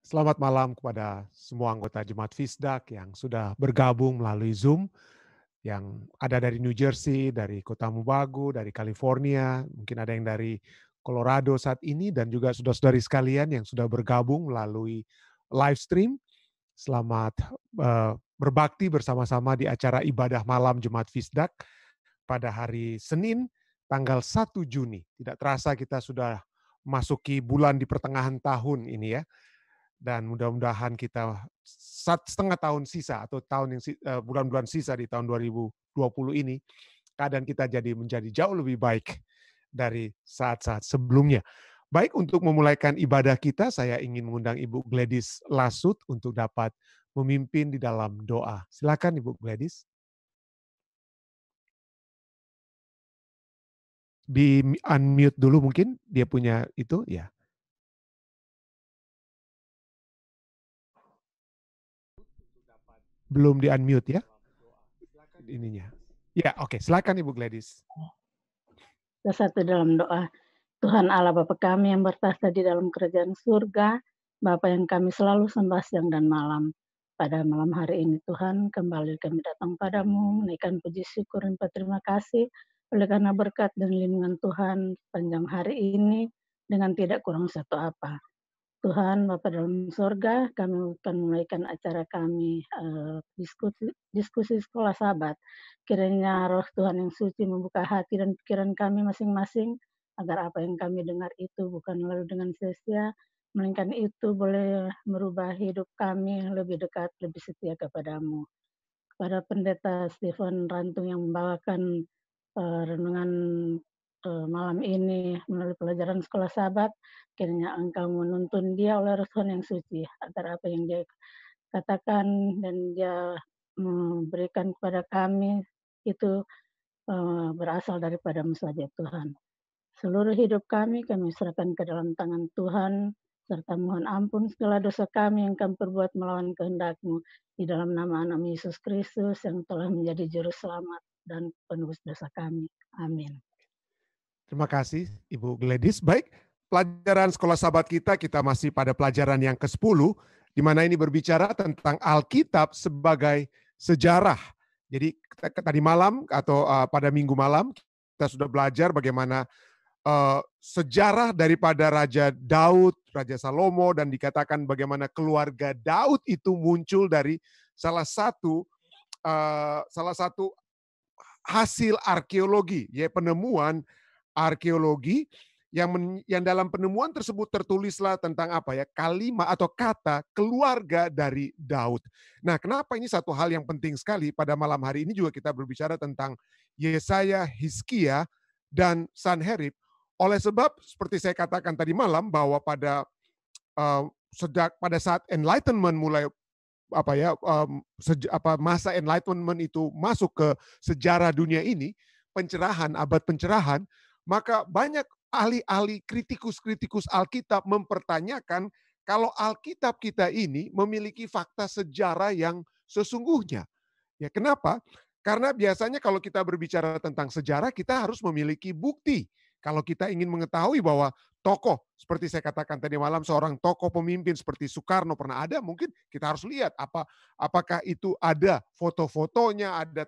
Selamat malam kepada semua anggota Jemaat Fisdak yang sudah bergabung melalui Zoom, yang ada dari New Jersey, dari Kota Mubagu, dari California, mungkin ada yang dari Colorado saat ini, dan juga saudara-saudari sekalian yang sudah bergabung melalui live stream. Selamat berbakti bersama-sama di acara ibadah malam Jemaat Fisdak pada hari Senin, tanggal 1 Juni. Tidak terasa kita sudah masuki bulan di pertengahan tahun ini ya. Dan mudah-mudahan kita setengah tahun sisa atau bulan-bulan sisa di tahun 2020 ini, keadaan kita menjadi jauh lebih baik dari saat-saat sebelumnya. Baik, untuk memulaikan ibadah kita, saya ingin mengundang Ibu Gladys Lasut untuk dapat memimpin di dalam doa. Silakan Ibu Gladys. Di unmute dulu mungkin, dia punya itu ya. Belum di unmute ya ininya. Ya, oke. Silakan Ibu Gladys. Bersatu dalam doa. Tuhan Allah Bapa kami yang bertahta di dalam kerajaan surga, Bapa yang kami selalu sembah siang dan malam. Pada malam hari ini Tuhan, kembali kami datang padamu, menaikkan puji syukur dan terima kasih oleh karena berkat dan lindungan Tuhan sepanjang hari ini dengan tidak kurang satu apa. Tuhan Bapa dalam surga, kami akan menaikkan acara kami diskusi sekolah sahabat. Kiranya roh Tuhan yang suci membuka hati dan pikiran kami masing-masing, agar apa yang kami dengar itu bukan lalu dengan sia-sia, melainkan itu boleh merubah hidup kami lebih dekat, lebih setia kepadamu. Kepada Pendeta Stephen Rantung yang membawakan renungan malam ini melalui pelajaran sekolah sahabat, kiranya Engkau menuntun dia oleh roh Tuhan yang suci, agar apa yang dia katakan dan dia memberikan kepada kami itu berasal daripadamu saja Tuhan. Seluruh hidup kami serahkan ke dalam tangan Tuhan, serta mohon ampun segala dosa kami yang kami perbuat melawan kehendak-Mu, di dalam nama anak Yesus Kristus yang telah menjadi juru selamat dan penebus dosa kami. Amin. Terima kasih Ibu Gladys. Baik, pelajaran sekolah sahabat kita masih pada pelajaran yang ke-10, di mana ini berbicara tentang Alkitab sebagai sejarah. Jadi tadi malam atau pada minggu malam kita sudah belajar bagaimana sejarah daripada Raja Daud, Raja Salomo, dan dikatakan bagaimana keluarga Daud itu muncul dari salah satu hasil arkeologi, ya, penemuan arkeologi yang dalam penemuan tersebut tertulislah tentang apa ya, kalimat atau kata keluarga dari Daud. Nah, kenapa ini satu hal yang penting sekali? Pada malam hari ini juga kita berbicara tentang Yesaya, Hizkia, dan Sanherib. Oleh sebab seperti saya katakan tadi malam bahwa pada saat Enlightenment mulai masa Enlightenment itu masuk ke sejarah dunia ini, abad pencerahan, maka banyak ahli-ahli kritikus Alkitab mempertanyakan kalau Alkitab kita ini memiliki fakta sejarah yang sesungguhnya. Ya, kenapa? Karena biasanya kalau kita berbicara tentang sejarah, kita harus memiliki bukti. Kalau kita ingin mengetahui bahwa tokoh, seperti saya katakan tadi malam, seorang tokoh pemimpin seperti Soekarno pernah ada, mungkin kita harus lihat apakah itu ada foto-fotonya, ada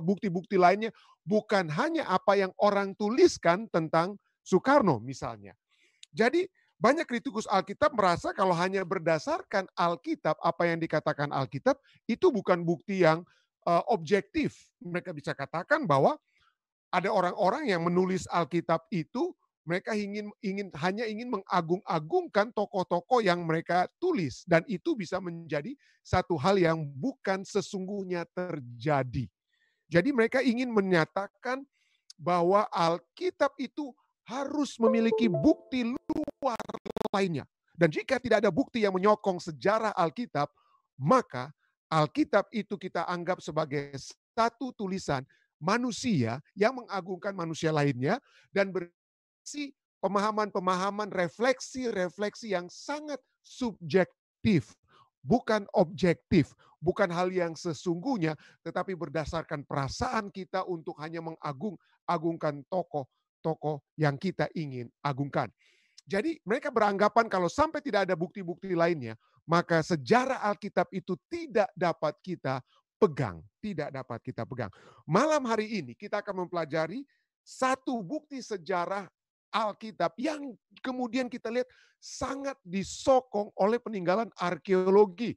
bukti-bukti lainnya, bukan hanya apa yang orang tuliskan tentang Soekarno misalnya. Jadi banyak kritikus Alkitab merasa kalau hanya berdasarkan Alkitab, apa yang dikatakan Alkitab, itu bukan bukti yang objektif. Mereka bisa katakan bahwa ada orang-orang yang menulis Alkitab itu, mereka hanya ingin mengagung-agungkan tokoh-tokoh yang mereka tulis, dan itu bisa menjadi satu hal yang bukan sesungguhnya terjadi. Jadi mereka ingin menyatakan bahwa Alkitab itu harus memiliki bukti luar lainnya. Dan jika tidak ada bukti yang menyokong sejarah Alkitab, maka Alkitab itu kita anggap sebagai satu tulisan manusia yang mengagungkan manusia lainnya dan berisi pemahaman-pemahaman, refleksi-refleksi yang sangat subjektif, bukan objektif, bukan hal yang sesungguhnya, tetapi berdasarkan perasaan kita untuk hanya mengagungkan tokoh-tokoh yang kita ingin agungkan. Jadi mereka beranggapan kalau sampai tidak ada bukti-bukti lainnya, maka sejarah Alkitab itu tidak dapat kita pegang. Tidak dapat kita pegang. Malam hari ini kita akan mempelajari satu bukti sejarah Alkitab yang kemudian kita lihat sangat disokong oleh peninggalan arkeologi.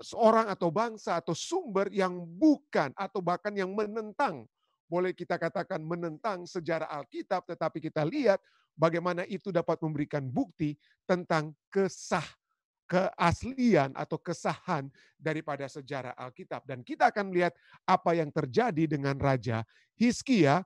Seorang atau bangsa atau sumber yang bukan atau bahkan yang menentang, boleh kita katakan menentang sejarah Alkitab, tetapi kita lihat bagaimana itu dapat memberikan bukti tentang keaslian atau kesahan daripada sejarah Alkitab. Dan kita akan melihat apa yang terjadi dengan Raja Hizkia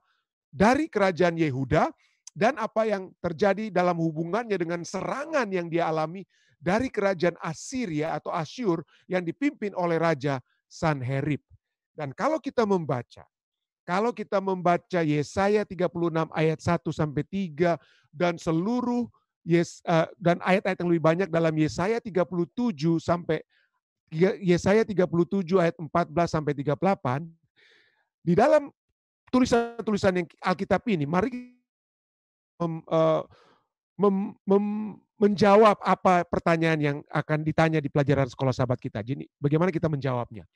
dari kerajaan Yehuda dan apa yang terjadi dalam hubungannya dengan serangan yang dia alami dari kerajaan Assyria atau Asyur yang dipimpin oleh Raja Sanherib. Dan kalau kita membaca Yesaya 36 ayat 1 sampai 3 dan seluruh dan ayat-ayat yang lebih banyak dalam Yesaya 37 sampai Yesaya 37 ayat 14 sampai 38, di dalam tulisan-tulisan yang Alkitab ini, mari menjawab apa pertanyaan yang akan ditanya di pelajaran sekolah sahabat kita. Jadi bagaimana kita menjawabnya?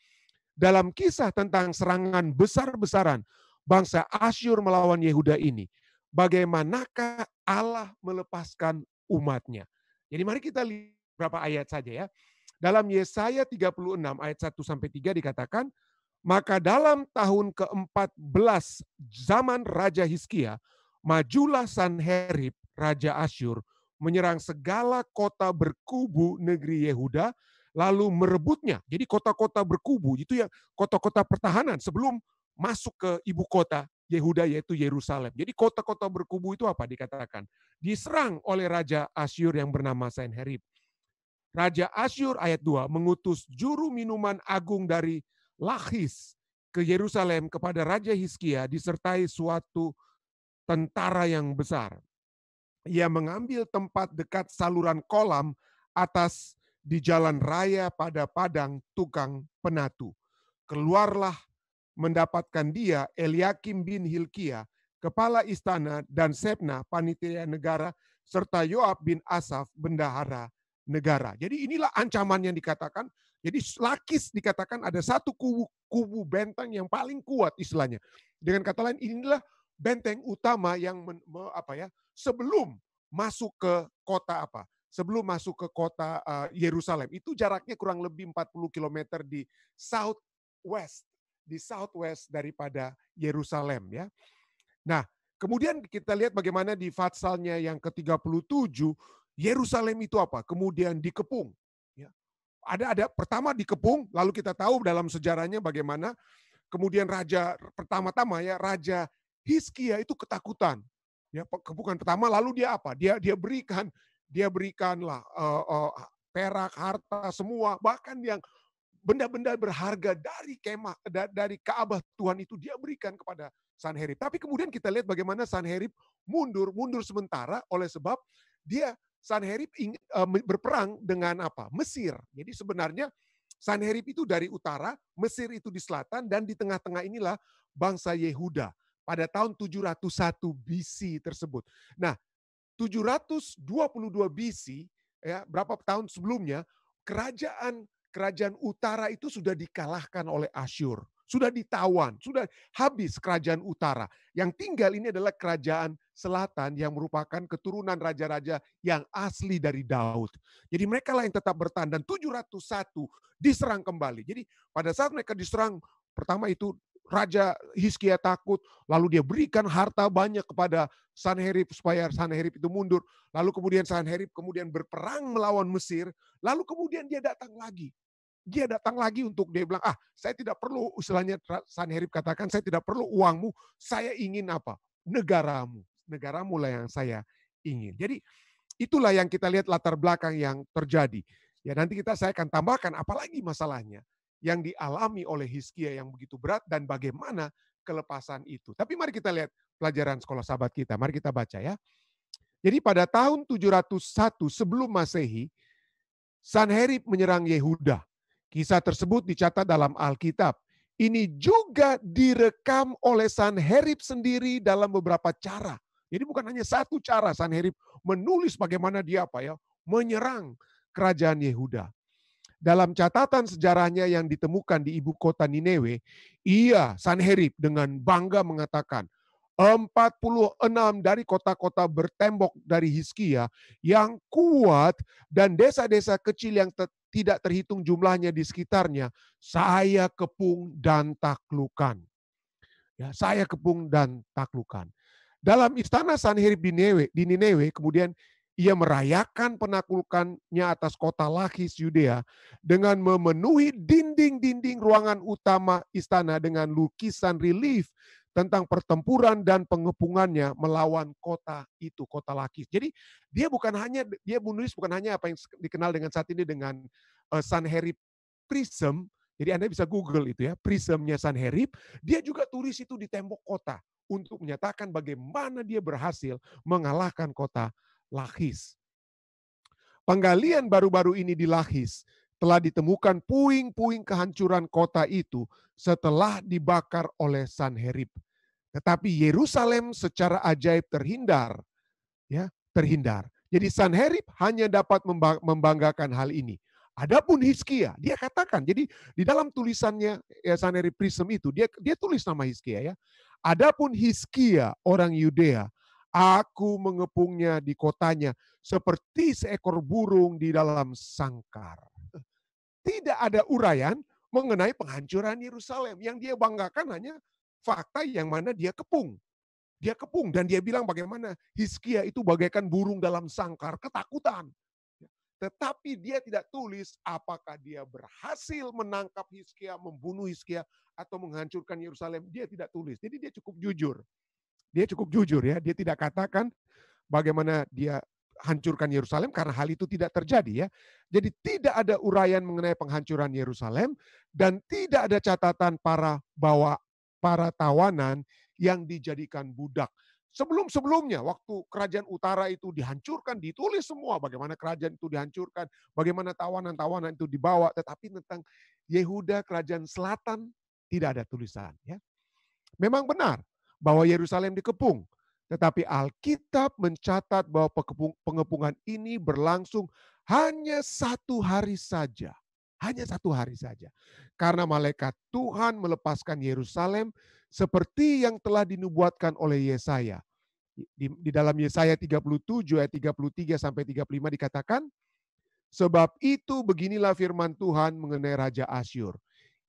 Dalam kisah tentang serangan besar-besaran bangsa Asyur melawan Yehuda ini, bagaimanakah Allah melepaskan umatnya? Jadi mari kita lihat beberapa ayat saja ya. Dalam Yesaya 36 ayat 1 sampai 3 dikatakan, maka dalam tahun ke-14 zaman Raja Hizkia, majulah Sanherib, Raja Asyur, menyerang segala kota berkubu negeri Yehuda, lalu merebutnya. Jadi kota-kota berkubu itu yang kota-kota pertahanan sebelum masuk ke ibu kota Yehuda yaitu Yerusalem. Jadi kota-kota berkubu itu apa dikatakan? Diserang oleh Raja Asyur yang bernama Sanherib. Raja Asyur ayat 2 mengutus juru minuman agung dari Lakhis ke Yerusalem kepada Raja Hizkia disertai suatu tentara yang besar. Ia mengambil tempat dekat saluran kolam atas di jalan raya pada padang tukang penatu. Keluarlah mendapatkan dia Eliakim bin Hilkia, kepala istana, dan Sebna, panitia negara, serta Yoab bin Asaf, bendahara negara. Jadi inilah ancaman yang dikatakan. Jadi Lakis dikatakan ada satu kubu benteng yang paling kuat istilahnya. Dengan kata lain inilah benteng utama yang sebelum masuk ke kota apa? Sebelum masuk ke kota Yerusalem. Itu jaraknya kurang lebih 40 km di southwest daripada Yerusalem ya. Nah, kemudian kita lihat bagaimana di Fatsalnya yang ke-37 Yerusalem itu apa? Kemudian dikepung. Ya. Ada pertama dikepung, lalu kita tahu dalam sejarahnya bagaimana kemudian raja pertama-tama ya Raja Hizkia itu ketakutan. Ya, kepungan pertama lalu dia apa? Dia berikanlah perak, harta semua, bahkan yang benda-benda berharga dari kemah dari Ka'bah Tuhan itu dia berikan kepada Sanherib. Tapi kemudian kita lihat bagaimana Sanherib mundur sementara oleh sebab Sanherib berperang dengan apa? Mesir. Jadi sebenarnya Sanherib itu dari utara, Mesir itu di selatan, dan di tengah-tengah inilah bangsa Yehuda pada tahun 701 BC tersebut. Nah, 722 BC, ya, berapa tahun sebelumnya, kerajaan utara itu sudah dikalahkan oleh Asyur. Sudah ditawan, sudah habis kerajaan utara. Yang tinggal ini adalah kerajaan selatan yang merupakan keturunan raja-raja yang asli dari Daud. Jadi mereka lah yang tetap bertahan. Dan 701 diserang kembali. Jadi pada saat mereka diserang, pertama itu Raja Hizkia takut, lalu dia berikan harta banyak kepada Sanherib supaya Sanherib itu mundur. Lalu kemudian Sanherib kemudian berperang melawan Mesir, lalu kemudian dia datang lagi. Dia datang lagi untuk dia bilang, saya tidak perlu, istilahnya Sanherib katakan, saya tidak perlu uangmu, saya ingin apa? Negaramu. Negaramu lah yang saya ingin. Jadi itulah yang kita lihat latar belakang yang terjadi. Ya nanti saya akan tambahkan apalagi masalahnya yang dialami oleh Hizkia yang begitu berat dan bagaimana kelepasan itu. Tapi mari kita lihat pelajaran sekolah sahabat kita. Mari kita baca ya. Jadi pada tahun 701 sebelum Masehi, Sanherib menyerang Yehuda. Kisah tersebut dicatat dalam Alkitab. Ini juga direkam oleh Sanherib sendiri dalam beberapa cara. Jadi bukan hanya satu cara Sanherib menulis bagaimana dia menyerang kerajaan Yehuda. Dalam catatan sejarahnya yang ditemukan di ibu kota Nineve, Sanherib dengan bangga mengatakan, 46 dari kota-kota bertembok dari Hizkia yang kuat dan desa-desa kecil yang tidak terhitung jumlahnya di sekitarnya, saya kepung dan taklukkan. Ya, saya kepung dan taklukkan. Dalam istana Sanherib di Nineve, kemudian ia merayakan penaklukannya atas kota Lakis Yudea dengan memenuhi dinding-dinding ruangan utama istana dengan lukisan relief tentang pertempuran dan pengepungannya melawan kota itu, kota Lakis. Jadi dia menulis bukan hanya apa yang dikenal dengan saat ini dengan Sanherib Prism. Jadi Anda bisa Google itu ya, prismnya Sanherib. Dia juga tulis itu di tembok kota untuk menyatakan bagaimana dia berhasil mengalahkan kota Lakis. Penggalian baru-baru ini di Lakis telah ditemukan puing-puing kehancuran kota itu setelah dibakar oleh Sanherib. Tetapi Yerusalem secara ajaib terhindar. Jadi Sanherib hanya dapat membanggakan hal ini. Adapun Hizkia, dia katakan, jadi di dalam tulisannya Sanherib Prism itu, dia tulis nama Hizkia ya. Adapun Hizkia orang Yudea, aku mengepungnya di kotanya seperti seekor burung di dalam sangkar. Tidak ada uraian mengenai penghancuran Yerusalem. Yang dia banggakan hanya fakta yang mana dia kepung. Dia kepung dan dia bilang bagaimana Hizkia itu bagaikan burung dalam sangkar, ketakutan. Tetapi dia tidak tulis apakah dia berhasil menangkap Hizkia, membunuh Hizkia, atau menghancurkan Yerusalem. Dia tidak tulis. Jadi dia cukup jujur. Dia cukup jujur ya. Dia tidak katakan bagaimana dia hancurkan Yerusalem karena hal itu tidak terjadi ya. Jadi tidak ada uraian mengenai penghancuran Yerusalem dan tidak ada catatan para tawanan yang dijadikan budak. Sebelum-sebelumnya, waktu kerajaan utara itu dihancurkan, ditulis semua bagaimana kerajaan itu dihancurkan, bagaimana tawanan-tawanan itu dibawa, tetapi tentang Yehuda, kerajaan selatan, tidak ada tulisan. Ya. Memang benar bahwa Yerusalem dikepung, tetapi Alkitab mencatat bahwa pengepungan ini berlangsung hanya 1 hari saja. Hanya 1 hari saja. Karena malaikat Tuhan melepaskan Yerusalem seperti yang telah dinubuatkan oleh Yesaya. Di dalam Yesaya 37 ayat 33 sampai 35 dikatakan, sebab itu beginilah firman Tuhan mengenai Raja Asyur.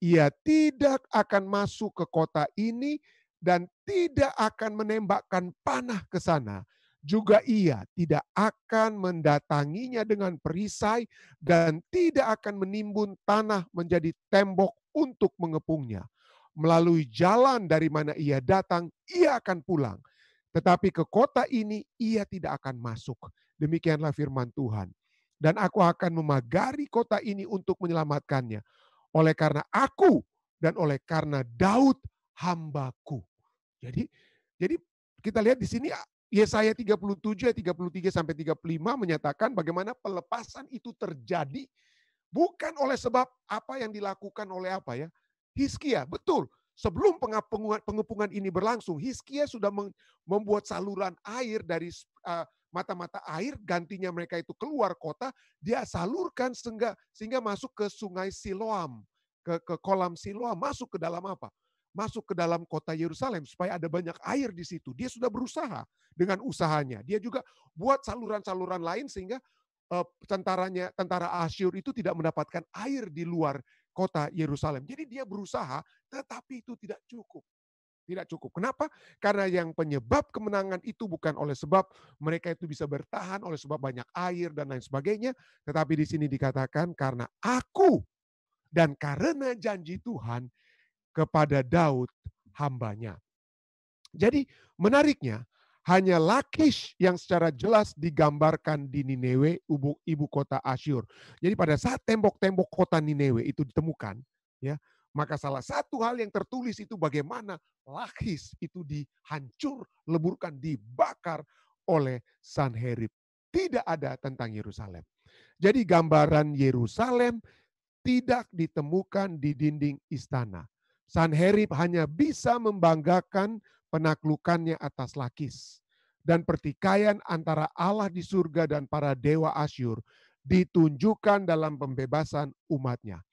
Ia tidak akan masuk ke kota ini dan tidak akan menembakkan panah ke sana. Juga ia tidak akan mendatanginya dengan perisai dan tidak akan menimbun tanah menjadi tembok untuk mengepungnya. Melalui jalan dari mana ia datang, ia akan pulang. Tetapi ke kota ini ia tidak akan masuk. Demikianlah firman Tuhan. Dan aku akan memagari kota ini untuk menyelamatkannya. Oleh karena aku dan oleh karena Daud hambaku. Jadi kita lihat di sini Yesaya 37 ayat 33 sampai 35 menyatakan bagaimana pelepasan itu terjadi bukan oleh sebab apa yang dilakukan oleh Hizkia. Betul. Sebelum pengepungan ini berlangsung, Hizkia sudah membuat saluran air dari mata-mata air, gantinya mereka itu keluar kota, dia salurkan sehingga masuk ke sungai Siloam, ke kolam Siloam, masuk ke dalam masuk ke dalam kota Yerusalem supaya ada banyak air di situ. Dia sudah berusaha dengan usahanya. Dia juga buat saluran-saluran lain sehingga tentara Asyur itu tidak mendapatkan air di luar kota Yerusalem. Jadi dia berusaha, tetapi itu tidak cukup. Tidak cukup. Kenapa? Karena yang penyebab kemenangan itu bukan oleh sebab mereka itu bisa bertahan, oleh sebab banyak air dan lain sebagainya. Tetapi di sini dikatakan karena aku dan karena janji Tuhan kepada Daud hambanya. Jadi menariknya, hanya Lakish yang secara jelas digambarkan di Nineve, ibu kota Asyur. Jadi pada saat tembok-tembok kota Nineve itu ditemukan, ya, maka salah satu hal yang tertulis itu bagaimana Lakish itu dihancur, leburkan, dibakar oleh Sanherib. Tidak ada tentang Yerusalem. Jadi gambaran Yerusalem tidak ditemukan di dinding istana. Sanherib hanya bisa membanggakan penaklukannya atas Lakis. dan pertikaian antara Allah di surga dan para dewa Asyur ditunjukkan dalam pembebasan umatnya.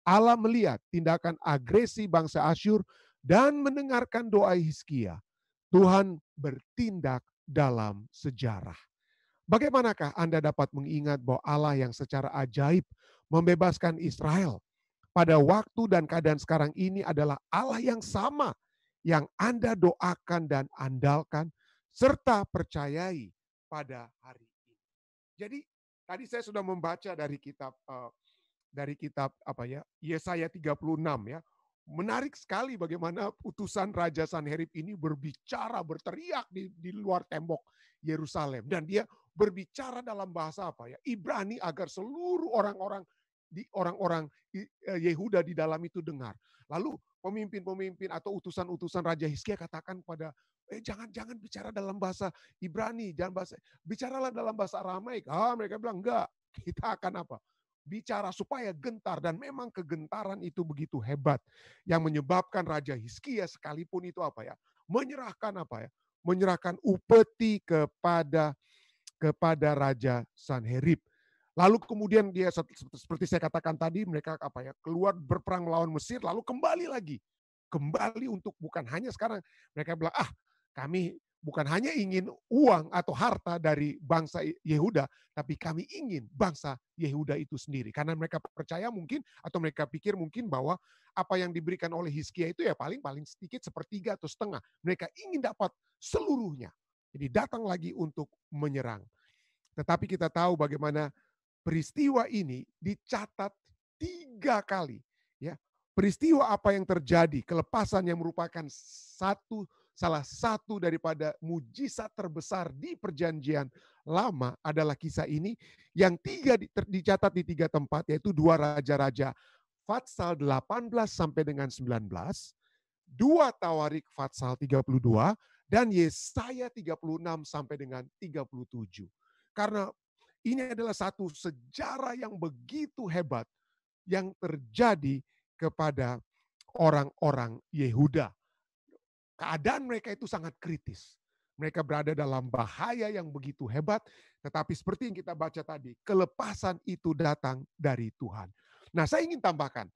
Allah melihat tindakan agresi bangsa Asyur dan mendengarkan doa Hizkia. Tuhan bertindak dalam sejarah. Bagaimanakah Anda dapat mengingat bahwa Allah yang secara ajaib membebaskan Israel pada waktu dan keadaan sekarang ini adalah Allah yang sama yang Anda doakan dan andalkan serta percayai pada hari ini. Jadi tadi saya sudah membaca dari kitab apa ya, Yesaya 36 ya. Menarik sekali bagaimana utusan Raja Sanherib ini berbicara, berteriak di luar tembok Yerusalem, dan dia berbicara dalam bahasa apa ya? Ibrani, agar seluruh orang-orang Yehuda di dalam itu dengar. Lalu pemimpin-pemimpin atau utusan-utusan Raja Hizkia katakan pada jangan bicara dalam bahasa Ibrani, bicaralah dalam bahasa Aramaik. Mereka bilang enggak, kita akan apa? Bicara supaya gentar, dan memang kegentaran itu begitu hebat yang menyebabkan Raja Hizkia sekalipun itu apa ya? Menyerahkan apa ya? Menyerahkan upeti kepada Raja Sanherib. Lalu kemudian dia seperti saya katakan tadi, mereka apa ya? Keluar berperang melawan Mesir, lalu kembali lagi. Kembali untuk bukan hanya sekarang mereka bilang, kami bukan hanya ingin uang atau harta dari bangsa Yehuda, tapi kami ingin bangsa Yehuda itu sendiri. Karena mereka percaya mungkin, atau mereka pikir mungkin bahwa apa yang diberikan oleh Hizkia itu ya paling sedikit, sepertiga atau setengah. Mereka ingin dapat seluruhnya. Jadi datang lagi untuk menyerang. Tetapi kita tahu bagaimana peristiwa ini dicatat 3 kali. Ya, peristiwa apa yang terjadi, kelepasan yang merupakan salah satu daripada mujizat terbesar di perjanjian lama adalah kisah ini yang dicatat di 3 tempat, yaitu 2 raja-raja Fatsal 18 sampai dengan 19, 2 Tawarik Fatsal 32, dan Yesaya 36 sampai dengan 37. Karena ini adalah satu sejarah yang begitu hebat yang terjadi kepada orang-orang Yehuda. Keadaan mereka itu sangat kritis. Mereka berada dalam bahaya yang begitu hebat, tetapi seperti yang kita baca tadi, kelepasan itu datang dari Tuhan. Nah, saya ingin tambahkan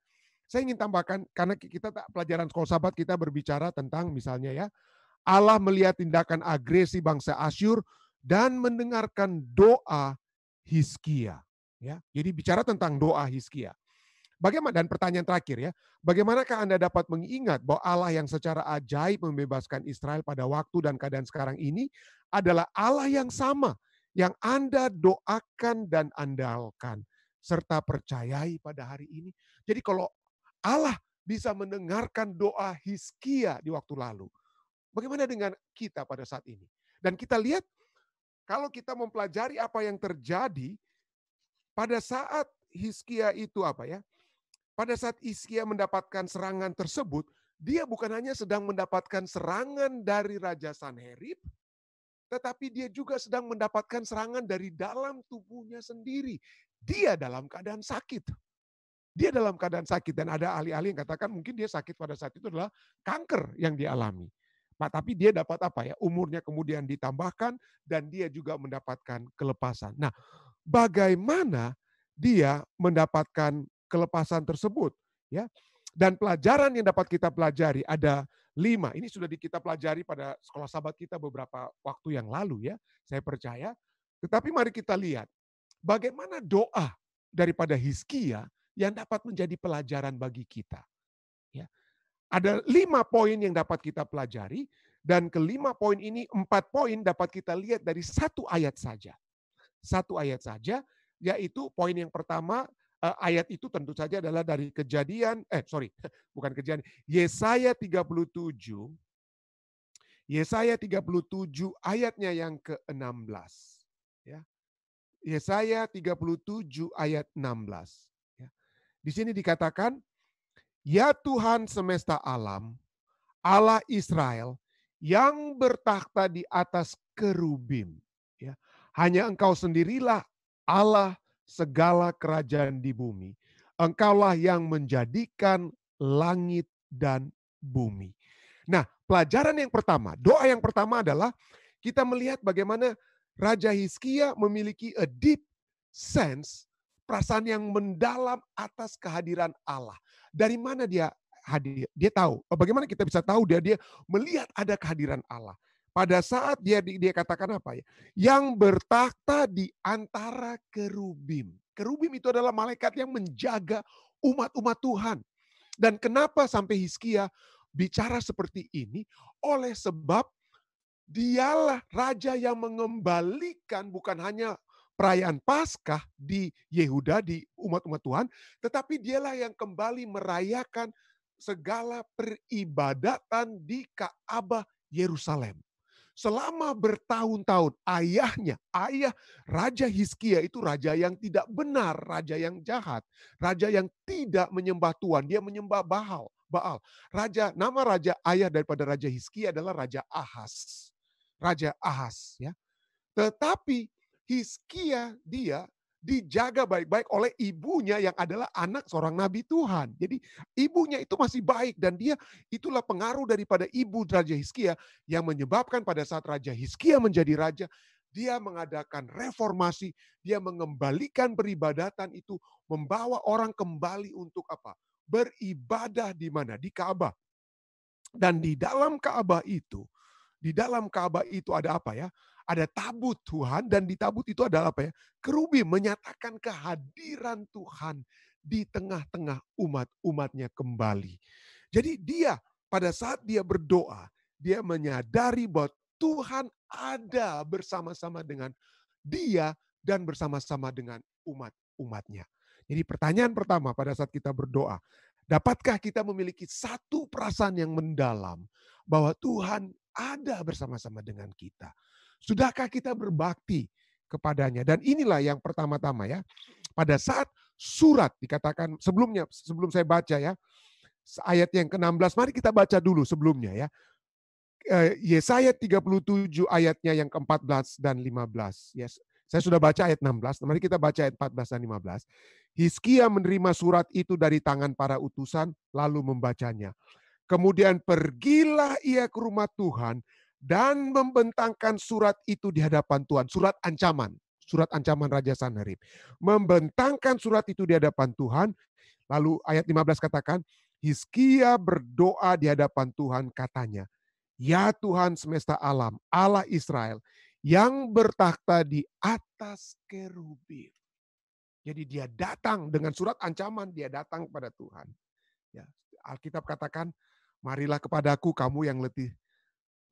karena kita pelajaran sekolah sahabat kita berbicara tentang misalnya ya, Allah melihat tindakan agresi bangsa Asyur dan mendengarkan doa Hizkia. Ya, jadi bicara tentang doa Hizkia. Bagaimana, dan pertanyaan terakhir ya, bagaimanakah Anda dapat mengingat bahwa Allah yang secara ajaib membebaskan Israel pada waktu dan keadaan sekarang ini adalah Allah yang sama yang Anda doakan dan andalkan serta percayai pada hari ini. Jadi kalau Allah bisa mendengarkan doa Hizkia di waktu lalu, bagaimana dengan kita pada saat ini? Dan kita lihat kalau kita mempelajari apa yang terjadi pada saat Hizkia itu apa ya? Pada saat Hizkia mendapatkan serangan tersebut, dia bukan hanya sedang mendapatkan serangan dari Raja Sanherib, tetapi dia juga sedang mendapatkan serangan dari dalam tubuhnya sendiri. Dia dalam keadaan sakit. Dan ada ahli-ahli yang katakan mungkin dia sakit pada saat itu adalah kanker yang dialami. Tapi dia dapat apa ya? Umurnya kemudian ditambahkan dan dia juga mendapatkan kelepasan. Nah, bagaimana dia mendapatkan kelepasan tersebut, ya? Dan pelajaran yang dapat kita pelajari ada 5. Ini sudah kita pelajari pada sekolah sahabat kita beberapa waktu yang lalu ya, saya percaya. Tetapi mari kita lihat bagaimana doa daripada Hizkia yang dapat menjadi pelajaran bagi kita. Ya. Ada 5 poin yang dapat kita pelajari, dan ke-5 poin ini 4 poin dapat kita lihat dari 1 ayat saja. 1 ayat saja, yaitu poin yang pertama, ayat itu tentu saja adalah dari bukan Kejadian, Yesaya 37. Yesaya 37 ayatnya yang ke-16. Ya. Yesaya 37 ayat 16. Ya. Di sini dikatakan, ya Tuhan semesta alam, Allah Israel yang bertakhta di atas kerubim. Ya. Hanya Engkau sendirilah Allah segala kerajaan di bumi. Engkaulah yang menjadikan langit dan bumi. Nah, pelajaran yang pertama, doa yang pertama adalah kita melihat bagaimana Raja Hizkia memiliki a deep sense, perasaan yang mendalam atas kehadiran Allah. Dari mana dia hadir? Dia tahu. Bagaimana kita bisa tahu dia melihat ada kehadiran Allah. Pada saat dia katakan apa ya? Yang bertakhta di antara kerubim. Kerubim itu adalah malaikat yang menjaga umat-umat Tuhan. Dan kenapa sampai Hizkia bicara seperti ini? Oleh sebab dialah raja yang mengembalikan bukan hanya perayaan Paskah di Yehuda, di umat-umat Tuhan, tetapi dialah yang kembali merayakan segala peribadatan di Ka'bah Yerusalem. Selama bertahun-tahun ayah Raja Hizkia itu raja yang tidak benar, raja yang jahat, raja yang tidak menyembah Tuhan, dia menyembah Baal. Nama raja ayah daripada Raja Hizkia adalah Raja Ahaz. Raja Ahaz ya. Tetapi Hizkia dia dijaga baik-baik oleh ibunya yang adalah anak seorang nabi Tuhan. Jadi ibunya itu masih baik dan dia itulah pengaruh daripada ibu Raja Hizkia yang menyebabkan pada saat Raja Hizkia menjadi raja, dia mengadakan reformasi, dia mengembalikan peribadatan itu, membawa orang kembali untuk apa? Beribadah di mana? Di Ka'bah. Dan di dalam Ka'bah itu ada apa ya? Ada tabut Tuhan dan di tabut itu ada apa ya? Kerubim menyatakan kehadiran Tuhan di tengah-tengah umat-umatnya kembali. Jadi dia pada saat dia berdoa, dia menyadari bahwa Tuhan ada bersama-sama dengan dia dan bersama-sama dengan umat-umatnya. Jadi pertanyaan pertama pada saat kita berdoa, dapatkah kita memiliki satu perasaan yang mendalam bahwa Tuhan ada bersama-sama dengan kita? Sudahkah kita berbakti kepadanya? Dan inilah yang pertama-tama ya. Pada saat surat dikatakan sebelum saya baca ya, ayat yang ke-16, mari kita baca dulu sebelumnya ya. Yesaya 37 ayatnya yang ke-14 dan 15. Yes. Saya sudah baca ayat 16, mari kita baca ayat 14 dan 15. Hizkia menerima surat itu dari tangan para utusan, lalu membacanya. Kemudian pergilah ia ke rumah Tuhan dan membentangkan surat itu di hadapan Tuhan. Surat ancaman Raja Sanherib. Membentangkan surat itu di hadapan Tuhan. Lalu ayat 15 katakan, Hizkia berdoa di hadapan Tuhan katanya, ya Tuhan semesta alam, Allah Israel, yang bertakhta di atas kerubim. Jadi dia datang dengan surat ancaman, dia datang kepada Tuhan. Ya, Alkitab katakan, marilah kepadaku kamu yang letih,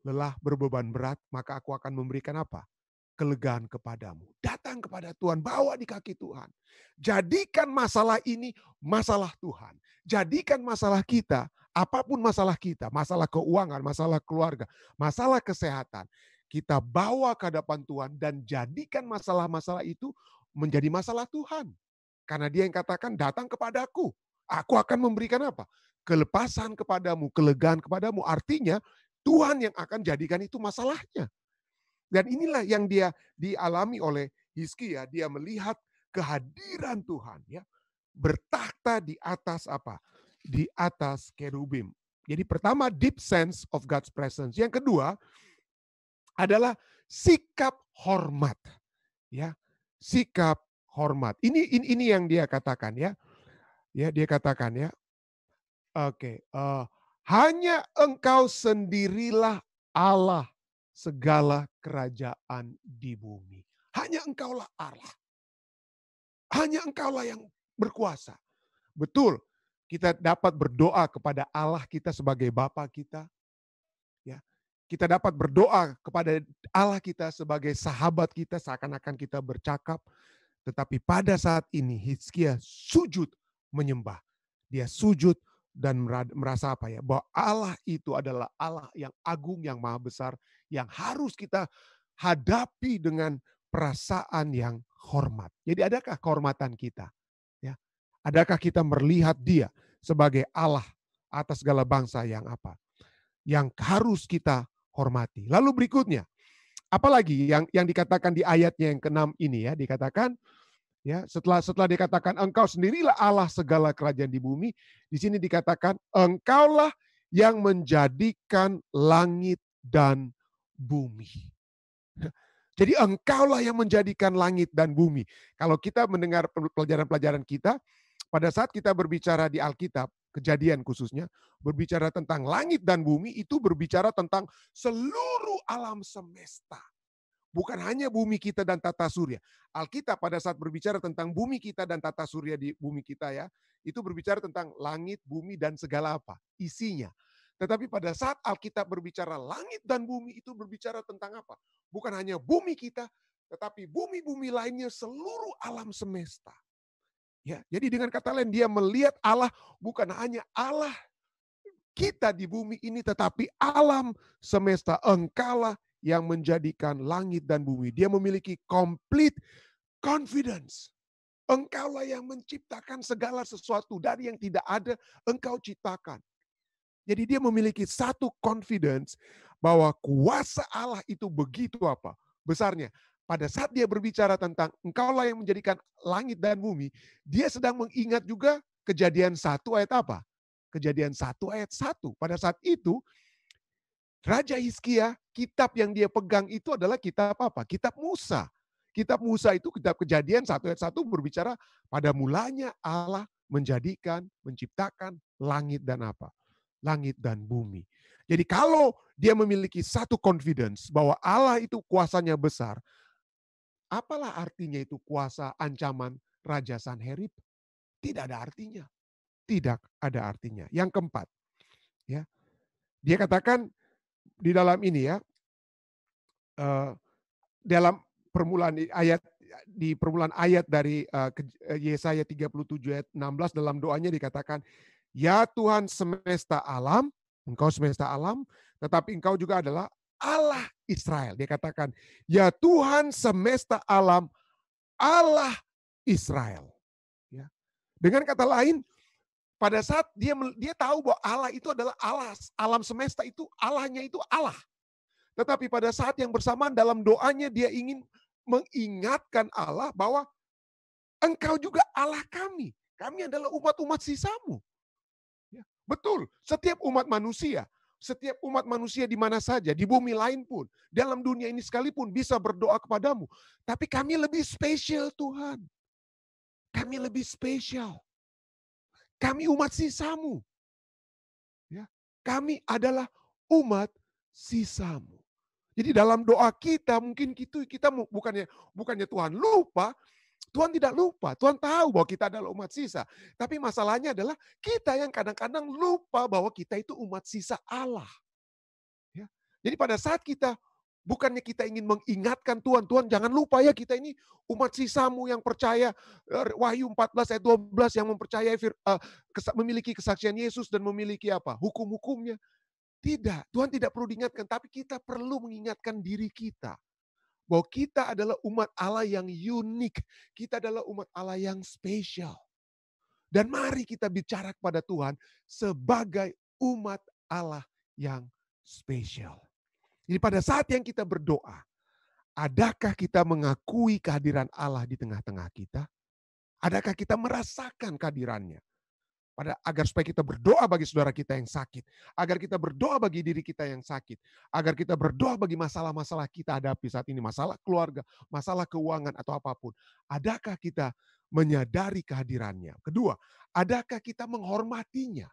lelah, berbeban berat, maka aku akan memberikan apa? Kelegaan kepadamu. Datang kepada Tuhan, bawa di kaki Tuhan. Jadikan masalah ini masalah Tuhan. Jadikan masalah kita, apapun masalah kita, masalah keuangan, masalah keluarga, masalah kesehatan, kita bawa ke hadapan Tuhan dan jadikan masalah-masalah itu menjadi masalah Tuhan. Karena dia yang katakan, datang kepadaku. Aku akan memberikan apa? Kelepasan kepadamu, kelegaan kepadamu. Artinya Tuhan yang akan jadikan itu masalahnya. Dan inilah yang dia dialami oleh Hizkia. Dia melihat kehadiran Tuhan, ya, bertakhta di atas apa? Di atas kerubim. Jadi pertama, deep sense of God's presence. Yang kedua adalah sikap hormat, ya, sikap hormat. Ini yang dia katakan, ya, dia katakan, ya, oke, hanya Engkau sendirilah Allah segala kerajaan di bumi. Hanya Engkaulah Allah. Hanya Engkaulah yang berkuasa. Betul, kita dapat berdoa kepada Allah kita sebagai Bapa kita. Ya, kita dapat berdoa kepada Allah kita sebagai sahabat kita, seakan-akan kita bercakap. Tetapi pada saat ini Hizkia sujud menyembah. Dia sujud dan merasa apa ya? Bahwa Allah itu adalah Allah yang agung, yang maha besar, yang harus kita hadapi dengan perasaan yang hormat. Jadi adakah kehormatan kita? Ya, adakah kita melihat Dia sebagai Allah atas segala bangsa yang apa? Yang harus kita hormati. Lalu berikutnya, apalagi yang dikatakan di ayatnya yang ke-6 ini ya, dikatakan ya, setelah dikatakan engkau sendirilah Allah segala kerajaan di bumi, di sini dikatakan engkaulah yang menjadikan langit dan bumi. Jadi engkaulah yang menjadikan langit dan bumi. Kalau kita mendengar pelajaran-pelajaran kita, pada saat kita berbicara di Alkitab, Kejadian khususnya, berbicara tentang langit dan bumi, itu berbicara tentang seluruh alam semesta. Bukan hanya bumi kita dan tata surya. Alkitab pada saat berbicara tentang bumi kita dan tata surya di bumi kita ya, itu berbicara tentang langit, bumi, dan segala apa, isinya. Tetapi pada saat Alkitab berbicara langit dan bumi, itu berbicara tentang apa? Bukan hanya bumi kita, tetapi bumi-bumi lainnya seluruh alam semesta. Ya, jadi dengan kata lain, dia melihat Allah bukan hanya Allah kita di bumi ini, tetapi alam semesta. Engkaulah yang menjadikan langit dan bumi. Dia memiliki complete confidence. Engkaulah yang menciptakan segala sesuatu dari yang tidak ada, engkau ciptakan. Jadi dia memiliki satu confidence bahwa kuasa Allah itu begitu apa? Besarnya. Pada saat dia berbicara tentang engkaulah yang menjadikan langit dan bumi, dia sedang mengingat juga Kejadian 1 ayat apa? Kejadian 1 ayat 1. Pada saat itu Raja Hizkia, kitab yang dia pegang itu adalah kitab apa? Kitab Musa. Kitab Musa itu kitab Kejadian 1 ayat 1 berbicara pada mulanya Allah menjadikan, menciptakan langit dan apa? Langit dan bumi. Jadi kalau dia memiliki satu confidence bahwa Allah itu kuasanya besar, apalah artinya itu kuasa ancaman Raja Sanherib? Tidak ada artinya. Tidak ada artinya. Yang keempat, ya, dia katakan di dalam ini ya, dalam permulaan ayat di permulaan ayat dari Yesaya 37 ayat 16 dalam doanya dikatakan, ya Tuhan semesta alam, engkau semesta alam, tetapi engkau juga adalah Allah Israel. Dia katakan, ya Tuhan semesta alam, Allah Israel. Ya. Dengan kata lain, pada saat dia tahu bahwa Allah itu adalah Allah, alam semesta itu Allahnya itu Allah. Tetapi pada saat yang bersamaan dalam doanya dia ingin mengingatkan Allah bahwa engkau juga Allah kami. Kami adalah umat-umat sisamu. Ya, betul, setiap umat manusia di mana saja, di bumi lain pun, dalam dunia ini sekalipun bisa berdoa kepadamu. Tapi kami lebih spesial Tuhan. Kami lebih spesial. Kami umat sisamu. Ya, kami adalah umat sisamu. Jadi dalam doa kita mungkin kita bukannya Tuhan lupa, Tuhan tidak lupa. Tuhan tahu bahwa kita adalah umat sisa. Tapi masalahnya adalah kita yang kadang-kadang lupa bahwa kita itu umat sisa Allah. Ya. Jadi pada saat kita bukannya kita ingin mengingatkan Tuhan, Tuhan jangan lupa ya kita ini umat sisamu yang percaya Wahyu 14 ayat 12 yang mempercayai memiliki kesaksian Yesus dan memiliki apa? Hukum-hukumnya. Tidak, Tuhan tidak perlu diingatkan, tapi kita perlu mengingatkan diri kita. Bahwa kita adalah umat Allah yang unik. Kita adalah umat Allah yang spesial. Dan mari kita bicara kepada Tuhan sebagai umat Allah yang spesial. Jadi pada saat yang kita berdoa, adakah kita mengakui kehadiran Allah di tengah-tengah kita? Adakah kita merasakan kehadirannya? Agar supaya kita berdoa bagi saudara kita yang sakit, agar kita berdoa bagi diri kita yang sakit, agar kita berdoa bagi masalah-masalah kita hadapi saat ini, masalah keluarga, masalah keuangan atau apapun. Adakah kita menyadari kehadirannya? Kedua, adakah kita menghormatinya?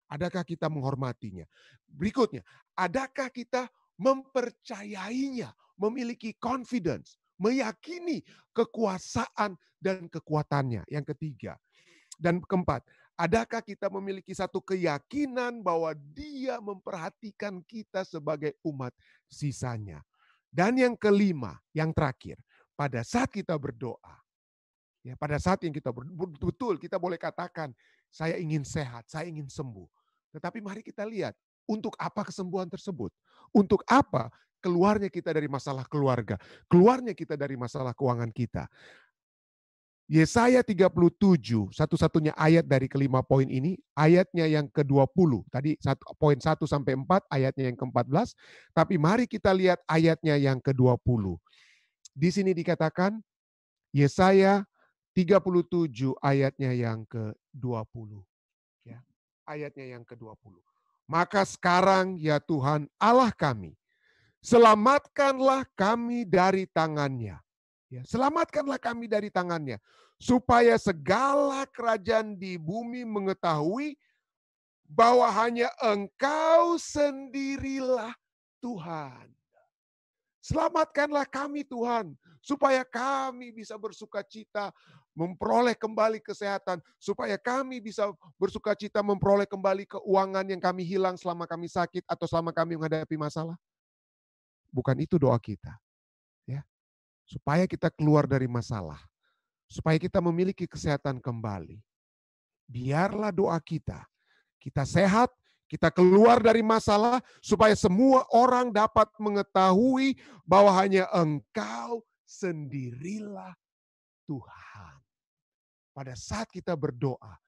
Adakah kita menghormatinya? Berikutnya, adakah kita mempercayainya, memiliki confidence, meyakini kekuasaan dan kekuatannya? Yang ketiga, dan keempat, adakah kita memiliki satu keyakinan bahwa Dia memperhatikan kita sebagai umat sisanya? Dan yang kelima, yang terakhir, pada saat kita berdoa, ya pada saat yang kita betul kita boleh katakan, saya ingin sehat, saya ingin sembuh. Tetapi mari kita lihat, untuk apa kesembuhan tersebut? Untuk apa keluarnya kita dari masalah keluarga? Keluarnya kita dari masalah keuangan kita? Yesaya 37, satu-satunya ayat dari kelima poin ini, ayatnya yang ke-20. Tadi poin 1 sampai 4, ayatnya yang ke-14. Tapi mari kita lihat ayatnya yang ke-20. Di sini dikatakan, Yesaya 37 ayatnya yang ke-20. Ya, ayatnya yang ke-20. Maka sekarang ya Tuhan Allah kami, Selamatkanlah kami dari tangannya. Ya, selamatkanlah kami dari tangannya. Supaya segala kerajaan di bumi mengetahui bahwa hanya Engkau sendirilah Tuhan. Selamatkanlah kami Tuhan, supaya kami bisa bersuka cita memperoleh kembali kesehatan, supaya kami bisa bersuka cita memperoleh kembali keuangan yang kami hilang selama kami sakit atau selama kami menghadapi masalah. Bukan itu doa kita, ya. Supaya kita keluar dari masalah, supaya kita memiliki kesehatan kembali. Biarlah doa kita sehat, kita keluar dari masalah, supaya semua orang dapat mengetahui bahwa hanya Engkau sendirilah Tuhan. Pada saat kita berdoa,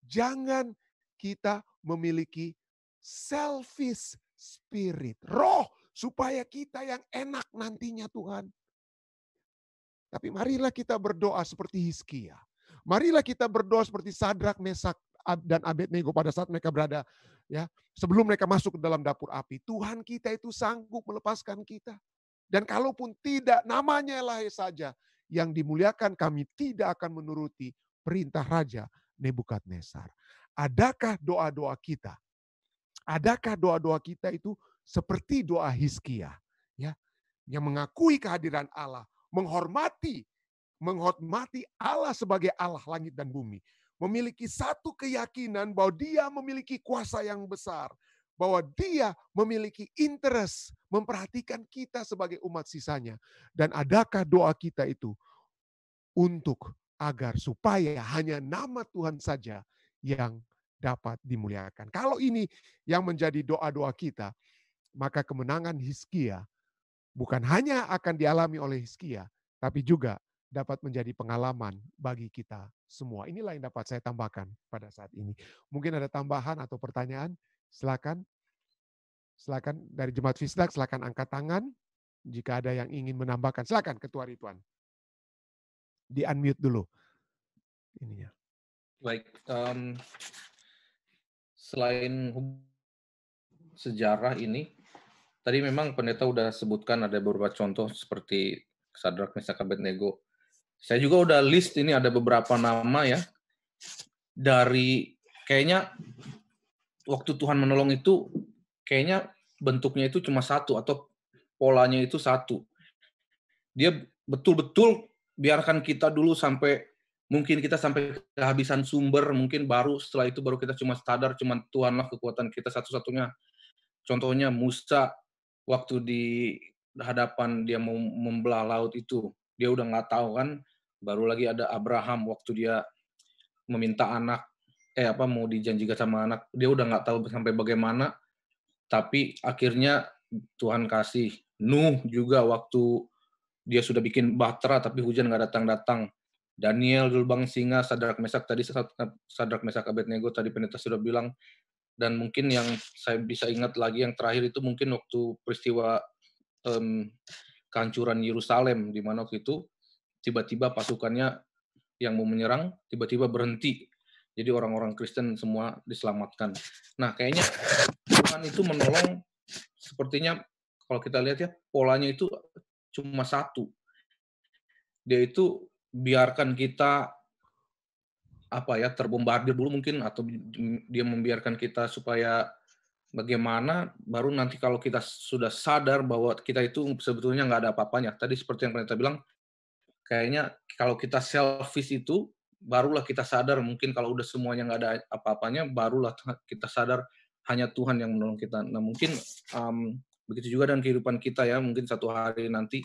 jangan kita memiliki selfish spirit, roh supaya kita yang enak nantinya Tuhan. Tapi marilah kita berdoa seperti Hizkia. Marilah kita berdoa seperti Sadrak, Mesak, dan Abednego pada saat mereka berada, ya, sebelum mereka masuk ke dalam dapur api. Tuhan kita itu sanggup melepaskan kita. Dan kalaupun tidak, namanya Elah saja yang dimuliakan, kami tidak akan menuruti perintah Raja Nebukadnezar. Adakah doa-doa kita? Adakah doa-doa kita itu seperti doa Hizkia, ya, yang mengakui kehadiran Allah, menghormati Allah sebagai Allah langit dan bumi, memiliki satu keyakinan bahwa Dia memiliki kuasa yang besar, bahwa Dia memiliki interest memperhatikan kita sebagai umat sisanya. Dan adakah doa kita itu untuk agar supaya hanya nama Tuhan saja yang dapat dimuliakan. Kalau ini yang menjadi doa-doa kita, maka kemenangan Hizkia bukan hanya akan dialami oleh Hizkia, tapi juga dapat menjadi pengalaman bagi kita semua. Inilah yang dapat saya tambahkan pada saat ini. Mungkin ada tambahan atau pertanyaan? Silakan. Silakan dari Jemaat Fisdak, silakan angkat tangan. Jika ada yang ingin menambahkan, silakan Ketua Ridwan. Di-unmute dulu. Ininya. Baik, selain sejarah ini, tadi memang pendeta udah sebutkan ada beberapa contoh seperti Sadrak, Mesak, Abednego. Saya juga udah list ini ada beberapa nama ya, dari kayaknya waktu Tuhan menolong itu kayaknya bentuknya itu cuma satu atau polanya itu satu. Dia betul-betul biarkan kita dulu sampai mungkin kita sampai kehabisan sumber, mungkin baru setelah itu baru kita cuma sadar cuma Tuhanlah kekuatan kita satu-satunya. Contohnya Musa waktu di hadapan dia mau membelah laut itu, dia udah nggak tahu kan. Baru lagi ada Abraham waktu dia meminta anak, mau dijanjikan sama anak, dia udah nggak tahu sampai bagaimana, tapi akhirnya Tuhan kasih. Nuh juga waktu dia sudah bikin bahtera tapi hujan nggak datang-datang. Daniel di lubang singa, Sadrak Mesak Abednego tadi pendeta sudah bilang. Dan mungkin yang saya bisa ingat lagi yang terakhir itu mungkin waktu peristiwa kehancuran Yerusalem, di mana waktu itu tiba-tiba pasukannya yang mau menyerang tiba-tiba berhenti. Jadi orang-orang Kristen semua diselamatkan. Nah, kayaknya Tuhan itu menolong sepertinya kalau kita lihat ya, polanya itu cuma satu. Dia itu biarkan kita terbombardir dulu mungkin, atau dia membiarkan kita supaya bagaimana, baru nanti kalau kita sudah sadar bahwa kita itu sebetulnya nggak ada apa-apanya. Tadi seperti yang pendeta bilang, kayaknya kalau kita selfish itu, barulah kita sadar mungkin kalau udah semuanya nggak ada apa-apanya, barulah kita sadar hanya Tuhan yang menolong kita. Nah mungkin begitu juga dengan kehidupan kita ya, mungkin satu hari nanti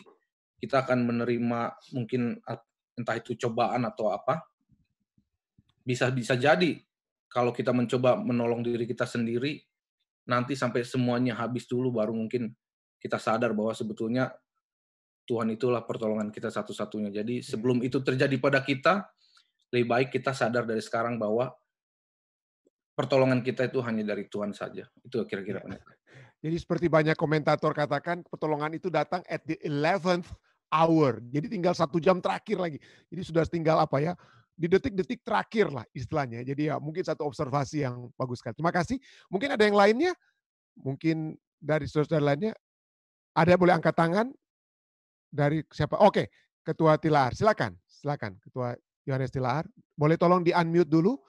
kita akan menerima mungkin entah itu cobaan atau apa, bisa jadi kalau kita mencoba menolong diri kita sendiri, nanti sampai semuanya habis dulu baru mungkin kita sadar bahwa sebetulnya Tuhan itulah pertolongan kita satu-satunya. Jadi sebelum itu terjadi pada kita, lebih baik kita sadar dari sekarang bahwa pertolongan kita itu hanya dari Tuhan saja. Itu kira-kira. Jadi seperti banyak komentator katakan, pertolongan itu datang at the 11th hour. Jadi tinggal 1 jam terakhir lagi. Jadi sudah tinggal di detik-detik terakhir lah istilahnya. Jadi ya mungkin satu observasi yang bagus sekali. Terima kasih. Mungkin ada yang lainnya? Mungkin dari saudara lainnya? Ada boleh angkat tangan dari siapa? Oke, Ketua Tilaar. Silakan, silakan Ketua Yohanes Tilaar. Boleh tolong di-unmute dulu?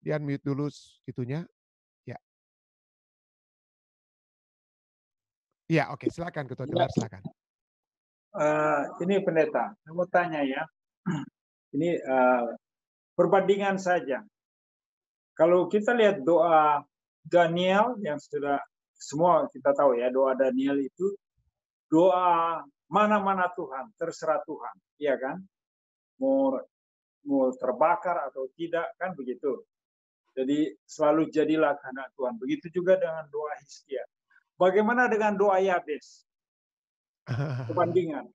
Di-unmute dulu itunya. Ya. Iya, oke, silakan Ketua Tilaar, silakan. Ini pendeta, saya mau tanya ya. Ini perbandingan saja. Kalau kita lihat doa Daniel yang sudah semua kita tahu ya, doa Daniel itu doa mana-mana Tuhan, terserah Tuhan, iya kan? Mau terbakar atau tidak kan begitu. Jadi selalu jadilah kehendak Tuhan. Begitu juga dengan doa Hizkia. Bagaimana dengan doa Yabes? Perbandingan.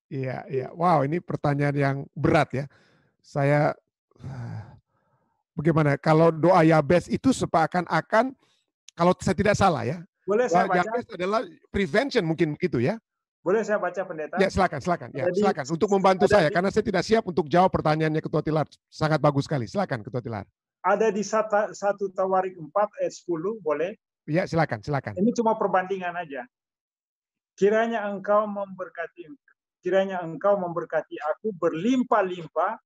Iya, iya. Wow, ini pertanyaan yang berat ya. Saya bagaimana kalau doa Yabes itu seakan-akan, kalau saya tidak salah ya, Boleh saya baca? Yabes adalah prevention mungkin begitu ya. Boleh saya baca pendeta? Ya, silakan. Ya, silakan untuk membantu saya karena saya tidak siap untuk jawab pertanyaannya Ketua Tilaar. Sangat bagus sekali. Silakan Ketua Tilaar. Ada di 1 Tawarik 4 ayat 10, boleh? Ya, silakan. Ini cuma perbandingan aja. Kiranya engkau memberkati aku berlimpah-limpah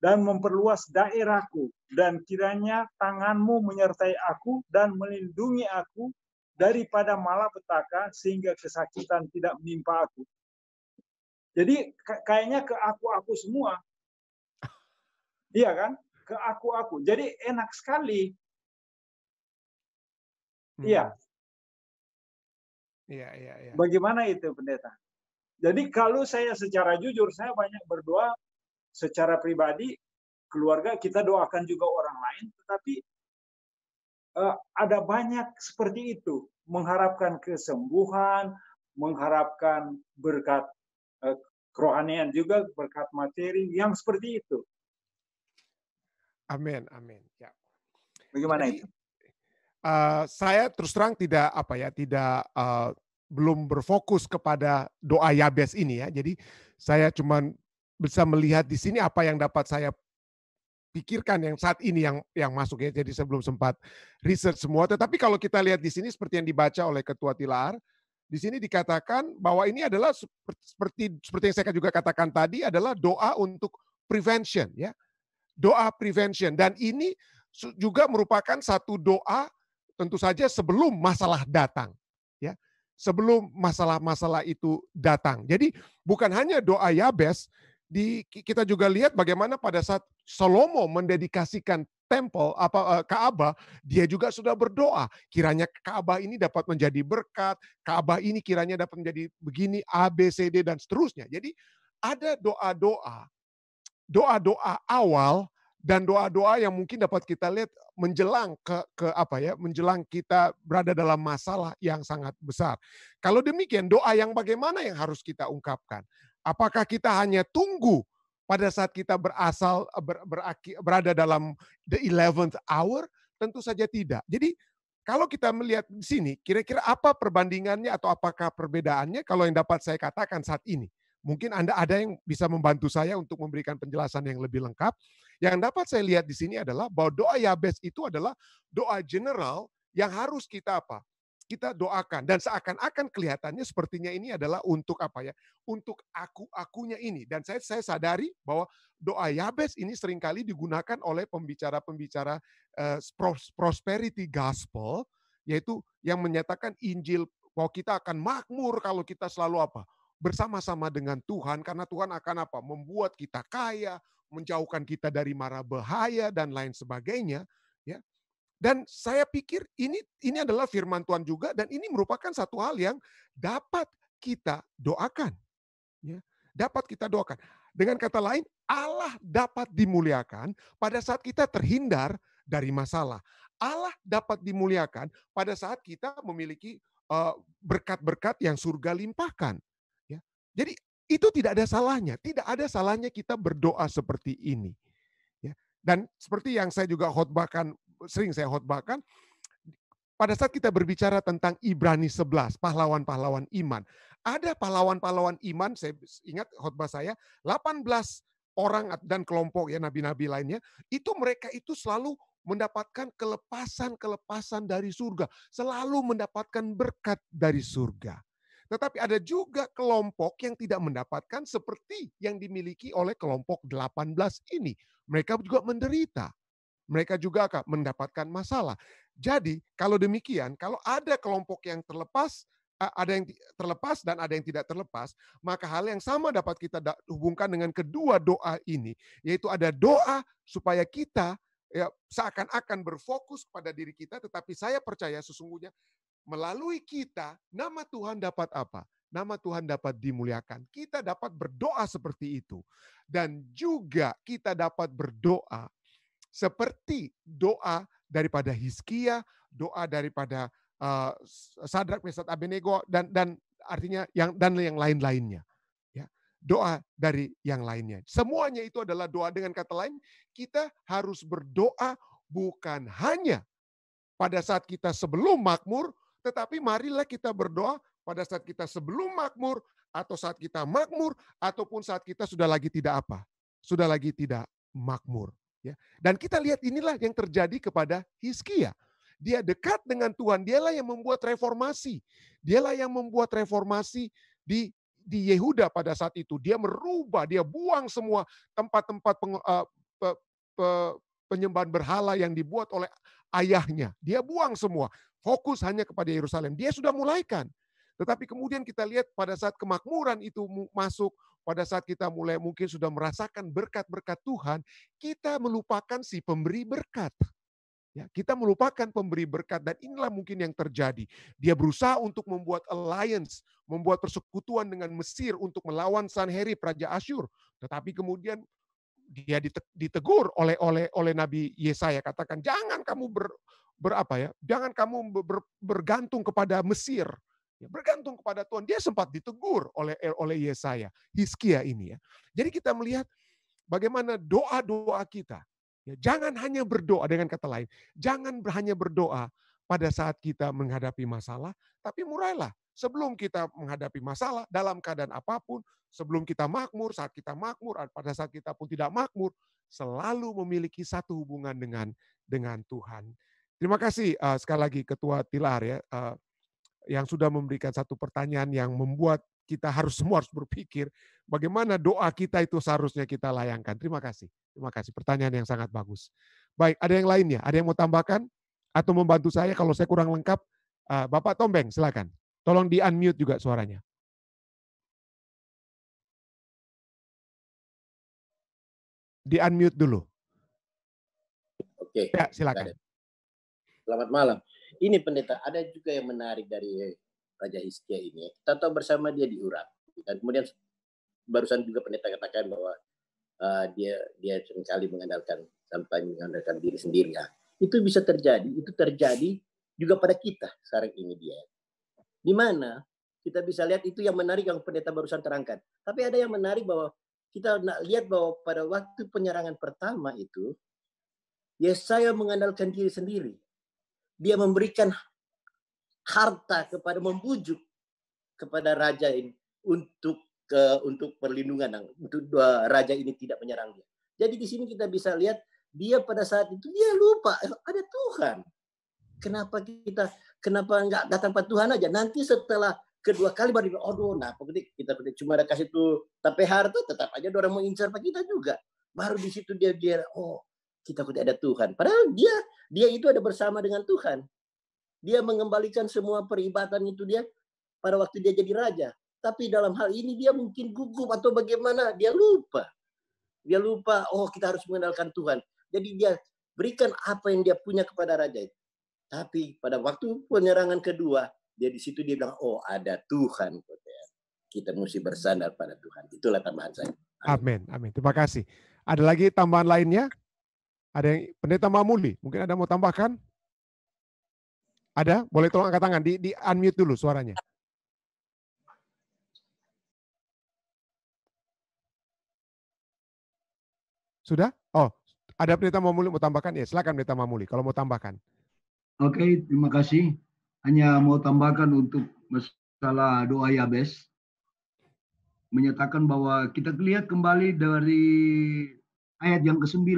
dan memperluas daerahku, dan kiranya tanganmu menyertai aku dan melindungi aku daripada malapetaka sehingga kesakitan tidak menimpa aku. Jadi kayaknya ke aku semua. Iya kan? Ke aku. Jadi enak sekali. Iya. Iya. Bagaimana itu pendeta? Jadi kalau saya secara jujur, saya banyak berdoa secara pribadi, keluarga, kita doakan juga orang lain, tetapi ada banyak seperti itu, mengharapkan kesembuhan, mengharapkan berkat kerohanian juga, berkat materi, yang seperti itu. Amin. Ya. Bagaimana Jadi, itu? Saya terus terang belum berfokus kepada doa Yabes ini ya. Jadi saya cuma bisa melihat di sini apa yang dapat saya pikirkan yang saat ini yang masuk ya. Jadi saya belum sempat research semua. Tetapi kalau kita lihat di sini seperti yang dibaca oleh Ketua Tilaar, di sini dikatakan bahwa ini adalah seperti yang saya juga katakan tadi adalah doa untuk prevention ya. Doa prevention, dan ini juga merupakan satu doa tentu saja sebelum masalah datang ya. Sebelum masalah-masalah itu datang. Jadi bukan hanya doa Yabes, kita juga lihat bagaimana pada saat Salomo mendedikasikan tempel Ka'bah, dia juga sudah berdoa kiranya Ka'bah ini dapat menjadi berkat, Ka'bah ini kiranya dapat menjadi begini A B C D dan seterusnya. Jadi ada doa-doa awal dan doa-doa yang mungkin dapat kita lihat menjelang menjelang kita berada dalam masalah yang sangat besar. Kalau demikian, doa yang bagaimana yang harus kita ungkapkan? Apakah kita hanya tunggu pada saat kita berada dalam the 11th hour? Tentu saja tidak. Jadi kalau kita melihat di sini, kira-kira apa perbandingannya atau apakah perbedaannya kalau yang dapat saya katakan saat ini? Mungkin Anda ada yang bisa membantu saya untuk memberikan penjelasan yang lebih lengkap. Yang dapat saya lihat di sini adalah bahwa doa Yabes itu adalah doa general yang harus kita kita doakan. Dan seakan-akan kelihatannya sepertinya ini adalah untuk untuk aku-akunya ini. Dan saya sadari bahwa doa Yabes ini seringkali digunakan oleh pembicara-pembicara prosperity gospel, yaitu yang menyatakan Injil bahwa kita akan makmur kalau kita selalu bersama-sama dengan Tuhan, karena Tuhan akan membuat kita kaya, menjauhkan kita dari mara bahaya dan lain sebagainya, ya. Dan saya pikir ini adalah firman Tuhan juga, dan ini merupakan satu hal yang dapat kita doakan, ya. Dapat kita doakan. Dengan kata lain, Allah dapat dimuliakan pada saat kita terhindar dari masalah. Allah dapat dimuliakan pada saat kita memiliki berkat-berkat yang surga limpahkan. Jadi itu tidak ada salahnya kita berdoa seperti ini. Ya. Dan seperti yang saya juga sering saya khotbahkan, pada saat kita berbicara tentang Ibrani 11, pahlawan-pahlawan iman. Ada pahlawan-pahlawan iman, saya ingat khotbah saya, 18 orang dan kelompok ya nabi-nabi lainnya, mereka itu selalu mendapatkan kelepasan dari surga, selalu mendapatkan berkat dari surga. Tetapi ada juga kelompok yang tidak mendapatkan seperti yang dimiliki oleh kelompok 18 ini. Mereka juga menderita. Mereka juga akan mendapatkan masalah. Jadi kalau demikian, kalau ada kelompok yang terlepas, ada yang terlepas dan ada yang tidak terlepas, maka hal yang sama dapat kita hubungkan dengan kedua doa ini, yaitu ada doa supaya kita ya, seakan-akan berfokus pada diri kita, tetapi saya percaya sesungguhnya melalui kita, nama Tuhan dapat apa? Nama Tuhan dapat dimuliakan. Kita dapat berdoa seperti itu. Dan juga kita dapat berdoa seperti doa daripada Hizkia, doa daripada Sadrak, Mesat, Abednego, dan artinya yang lain-lainnya. Ya, doa dari yang lainnya. Semuanya itu adalah doa. Dengan kata lain, kita harus berdoa bukan hanya pada saat kita sebelum makmur, tetapi marilah kita berdoa pada saat kita sebelum makmur, atau saat kita makmur, ataupun saat kita sudah lagi tidak apa? Sudah lagi tidak makmur. Ya. Dan kita lihat inilah yang terjadi kepada Hizkia. Dia dekat dengan Tuhan, dialah yang membuat reformasi. Dialah yang membuat reformasi di Yehuda pada saat itu. Dia merubah, dia buang semua tempat-tempat penyembahan berhala yang dibuat oleh ayahnya. Dia buang semua. Fokus hanya kepada Yerusalem. Dia sudah mulaikan. Tetapi kemudian kita lihat pada saat kemakmuran itu masuk, pada saat kita mulai mungkin sudah merasakan berkat-berkat Tuhan, kita melupakan si pemberi berkat. Ya, kita melupakan pemberi berkat, dan inilah mungkin yang terjadi. Dia berusaha untuk membuat alliance, membuat persekutuan dengan Mesir untuk melawan Sanherib, Raja Asyur. Tetapi kemudian dia ditegur oleh Nabi Yesaya, katakan jangan kamu jangan kamu bergantung kepada Mesir, ya, bergantung kepada Tuhan. Dia sempat ditegur oleh Yesaya, Hizkia ini ya. Jadi kita melihat bagaimana doa-doa kita. Ya, jangan hanya berdoa, dengan kata lain, jangan hanya berdoa pada saat kita menghadapi masalah, tapi mulailah sebelum kita menghadapi masalah, dalam keadaan apapun, sebelum kita makmur, saat kita makmur, pada saat kita pun tidak makmur, selalu memiliki satu hubungan dengan Tuhan. Terima kasih sekali lagi Ketua Tilar ya, yang sudah memberikan satu pertanyaan yang membuat kita semua harus berpikir bagaimana doa kita itu seharusnya kita layangkan. Terima kasih. Terima kasih. Pertanyaan yang sangat bagus. Baik, ada yang lainnya? Ada yang mau tambahkan atau membantu saya kalau saya kurang lengkap? Bapak Tombeng, silakan. Tolong di-unmute juga suaranya. Di-unmute dulu. Oke. Ya, silakan. Selamat malam. Ini pendeta, ada juga yang menarik dari Raja Hizkia ini. Kita tahu bersama dia diurang. Dan kemudian barusan juga pendeta katakan bahwa dia seringkali mengandalkan diri sendiri. Ya. Itu bisa terjadi. Itu terjadi juga pada kita sekarang ini dia. Di mana kita bisa lihat itu yang menarik yang pendeta barusan terangkan. Tapi ada yang menarik bahwa kita lihat bahwa pada waktu penyerangan pertama itu, Yesaya mengandalkan diri sendiri. Dia memberikan harta membujuk kepada raja ini untuk perlindungan, untuk raja ini tidak menyerang dia. Jadi di sini kita bisa lihat dia pada saat itu dia lupa ada Tuhan. Kenapa nggak datang pada Tuhan aja? Nanti setelah kedua kali baru kita cuma ada kasih tuh tapi harta tetap aja orang mau incar kita juga. Baru di situ dia kita tidak ada Tuhan. Padahal dia itu ada bersama dengan Tuhan. Dia mengembalikan semua peribadatan itu dia pada waktu dia jadi raja. Tapi dalam hal ini dia mungkin gugup atau bagaimana. Dia lupa. Kita harus mengandalkan Tuhan. Jadi dia berikan apa yang dia punya kepada raja itu. Tapi pada waktu penyerangan kedua, dia di situ dia bilang, ada Tuhan. Kita mesti bersandar pada Tuhan. Itulah tambahan saya. Amin. Amin. Terima kasih. Ada lagi tambahan lainnya? Ada yang Pendeta Mamuli, mungkin ada mau tambahkan? Ada? Boleh tolong angkat tangan, di unmute dulu suaranya. Sudah? Oh, ada Pendeta Mamuli mau tambahkan? Ya, silakan Pendeta Mamuli kalau mau tambahkan. Oke, terima kasih. Hanya mau tambahkan untuk masalah doa Yabes. Menyatakan bahwa kita lihat kembali dari ayat yang ke-9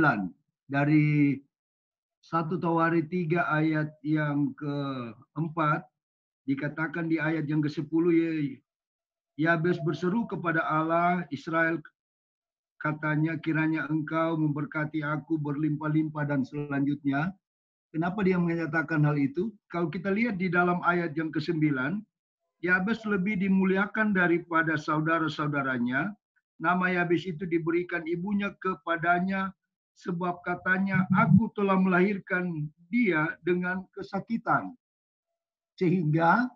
dari 1 Tawari 3 ayat yang keempat, dikatakan di ayat yang ke-10, Yabes berseru kepada Allah Israel, katanya, kiranya engkau memberkati aku berlimpah-limpah, dan selanjutnya. Kenapa dia menyatakan hal itu? Kalau kita lihat di dalam ayat yang ke-9, Yabes lebih dimuliakan daripada saudara-saudaranya. Nama Yabes itu diberikan ibunya kepadanya, sebab katanya, aku telah melahirkan dia dengan kesakitan. Sehingga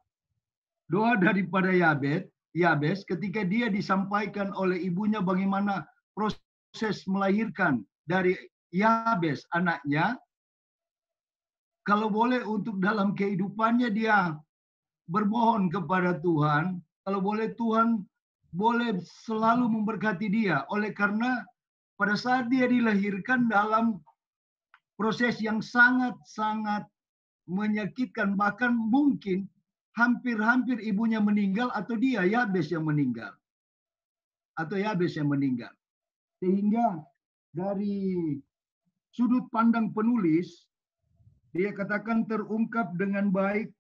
doa daripada Yabes ketika dia disampaikan oleh ibunya bagaimana proses melahirkan dari Yabes anaknya, kalau boleh untuk dalam kehidupannya dia bermohon kepada Tuhan, kalau boleh Tuhan boleh selalu memberkati dia, oleh karena pada saat dia dilahirkan dalam proses yang sangat-sangat menyakitkan, bahkan mungkin hampir-hampir ibunya meninggal atau dia Yabes yang meninggal. Sehingga dari sudut pandang penulis, dia katakan terungkap dengan baik,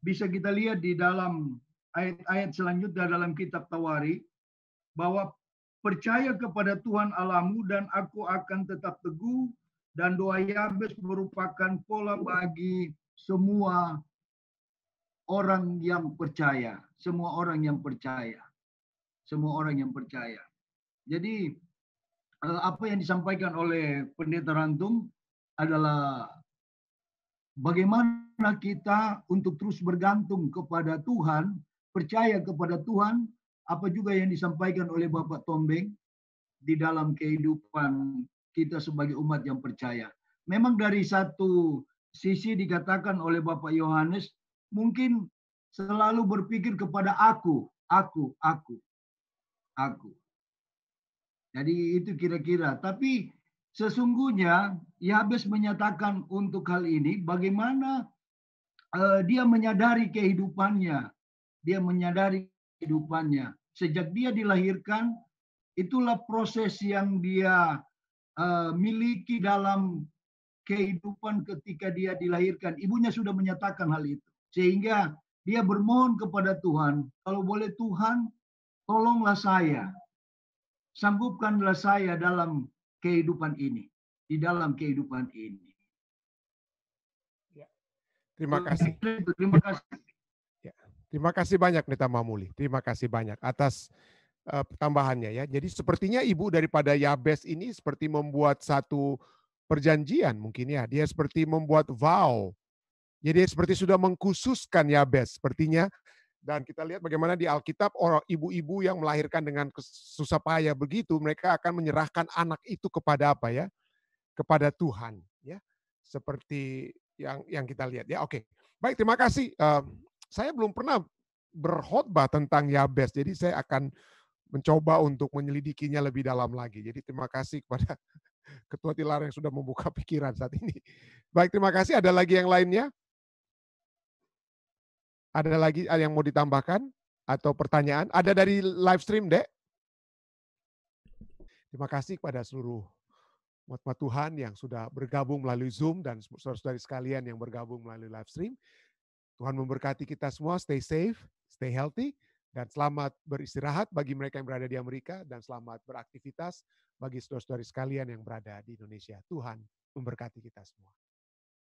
bisa kita lihat di dalam ayat-ayat selanjutnya dalam kitab Tawari, bahwa percaya kepada Tuhan Allahmu dan aku akan tetap teguh, dan doa Yabes merupakan pola bagi semua orang yang percaya. Jadi apa yang disampaikan oleh Pendeta Rantum adalah bagaimana kita untuk terus bergantung kepada Tuhan, percaya kepada Tuhan, apa juga yang disampaikan oleh Bapak Tombeng di dalam kehidupan kita sebagai umat yang percaya. Memang dari satu sisi dikatakan oleh Bapak Yohanes, mungkin selalu berpikir kepada aku. Jadi itu kira-kira. Tapi sesungguhnya Yabes menyatakan untuk hal ini bagaimana dia menyadari kehidupannya. Sejak dia dilahirkan, itulah proses yang dia miliki dalam kehidupan ketika dia dilahirkan. Ibunya sudah menyatakan hal itu. Sehingga dia bermohon kepada Tuhan, kalau boleh Tuhan, tolonglah saya. Sanggupkanlah saya dalam kehidupan ini. Di dalam kehidupan ini. Ya. Terima kasih. Ya. Terima kasih banyak Pendeta Mamuli. Terima kasih banyak atas tambahannya ya. Jadi sepertinya ibu daripada Yabes ini seperti membuat satu perjanjian mungkin ya. Dia seperti membuat vow. Jadi seperti sudah mengkhususkan Yabes sepertinya. Dan kita lihat bagaimana di Alkitab orang ibu-ibu yang melahirkan dengan susah payah begitu, mereka akan menyerahkan anak itu kepada apa ya? Kepada Tuhan ya. Seperti yang kita lihat ya. Oke. Baik, terima kasih. Saya belum pernah berkhotbah tentang Yabes. Jadi saya akan mencoba untuk menyelidikinya lebih dalam lagi. Jadi terima kasih kepada Ketua Tilar yang sudah membuka pikiran saat ini. Baik, terima kasih. Ada lagi yang lainnya? Ada lagi yang mau ditambahkan atau pertanyaan? Ada dari live stream, Dek? Terima kasih kepada seluruh umat Tuhan yang sudah bergabung melalui Zoom dan saudara-saudari sekalian yang bergabung melalui live stream. Tuhan memberkati kita semua, stay safe, stay healthy, dan selamat beristirahat bagi mereka yang berada di Amerika, dan selamat beraktivitas bagi saudara-saudari sekalian yang berada di Indonesia. Tuhan memberkati kita semua.